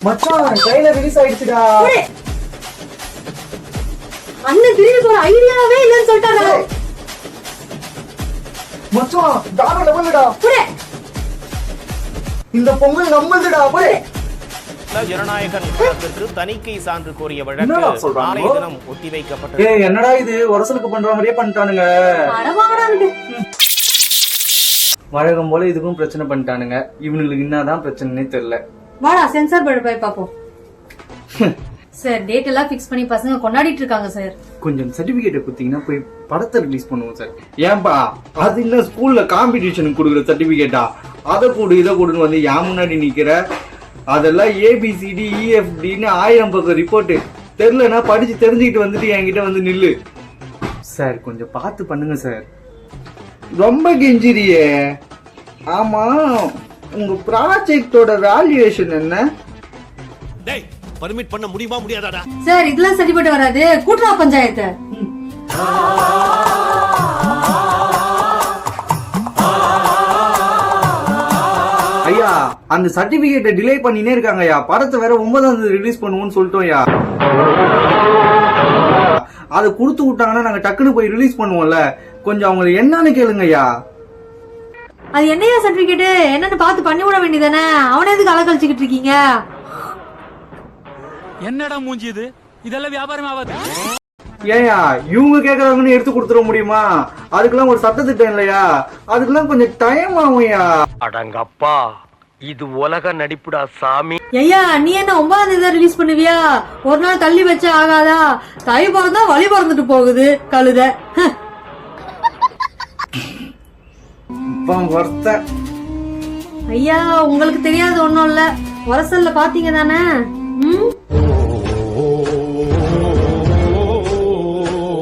மச்சான் trailer release ஆயிடுச்சுடா. அண்ணன் திடீர்னு ஒரு ஐடியாவே இல்லன்னு சொல்லிட்டாங்க. மச்சான் வேற லெவல்டா. இந்த பொங்கல் நம்மளுதுடா. போய் ஜனநாயகன் படத்திற்கு தணிக்கை சான்று கோரிய வழக்கு நாளை தினம் ஒத்திவைக்கப்பட்டது. ஏய் என்னடா இது வரசலுக்கு பண்ற மாதிரியே பண்ணிட்டானுங்க. வழக்கம் போல இதுக்கும் பிரச்சனை பண்ணிட்டானுங்க. இவனுங்களுக்கு என்னதான் பிரச்சனைனே தெரியல. வாடா சென்சார் போர்டு போய் பாப்போம். சார் டேட் எல்லாம் ஃபிக்ஸ் பண்ணி பசங்க கொண்டாடிட்டு இருக்காங்க சார். கொஞ்சம் சர்டிபிகேட் குடுத்தீங்கன்னா போய் படத்தை ரிலீஸ் பண்ணுவோம் சார். ஏன்பா அது இன்னும் ஸ்கூல்ல காம்படிஷனுக்கு கொடுக்குற சர்டிபிகேட்டா? அதை கொடு இதை கொடுன்னு வந்து ஏன் முன்னாடி நிக்கிற? அதெல்லாம் ஏபிசிடி இஎஃப்டின்னு 1000 பக்கம் ரிப்போர்ட். தெரியலன்னா படிச்சு தெரிஞ்சுக்கிட்டு வந்துட்டு என்கிட்ட வந்து நில்லு சார். கொஞ்சம் பார்த்து பண்ணுங்க சார். ரொம்ப கெஞ்சிரியே. ஆமா உங்க ப்ராஜெக்டோட வேல்யூவேஷன் என்ன? டேய் பர்மிட் பண்ண முடியுமா முடியாதாடா? சார் இதெல்லாம் சரிப்பட்டு வராது. கூட்டுறவு பஞ்சாயத்து. ஐயா அந்த சர்டிபிகேட்டை டிலே பண்ணினே இருக்காங்க ஐயா. படத்தை வேற 9ஆம் தேதி ரிலீஸ் பண்ணுவோம்னு சொல்லிட்டோம் ஐயா. அதை கொடுத்து விட்டாங்கன்னா நாங்க டக்குன்னு போய் ரிலீஸ் பண்ணுவோம்ல. கொஞ்சம் அவங்களுக்கு என்னன்னு கேளுங்க ஐயா. அது என்னையா சர்டிபிகேட் என்னன்னு பார்த்து பண்ணி விட வேண்டியதானே? அவனே எதுக்கு அலக்கழிச்சுக்கிட்டு இருக்கீங்க? என்னடா மூஞ்சி இது? இதெல்லாம் வியாபாரம் ஆகாது. ஏயா இவங்க கேக்குறாங்கன்னு எடுத்து கொடுத்துட முடியுமா? அதுக்கெல்லாம் ஒரு சட்டத்திட்டம் இல்லையா? அதுக்கெல்லாம் கொஞ்சம் டைம் ஆகும்யா. அடங்கப்பா இது உலக நடிப்புடா சாமி. ஐயா நீ என்ன 9ஆம் தேதி ரிலீஸ் பண்ணுவியா? ஒரு நாள் தள்ளி வச்சா ஆகாதா? தை பிறந்தா வழி பிறந்துட்டு போகுது கழுத. ஐயா உங்களுக்கு தெரியாது ஒண்ணும் இல்ல. வரசல்ல பாத்தீங்க தானே?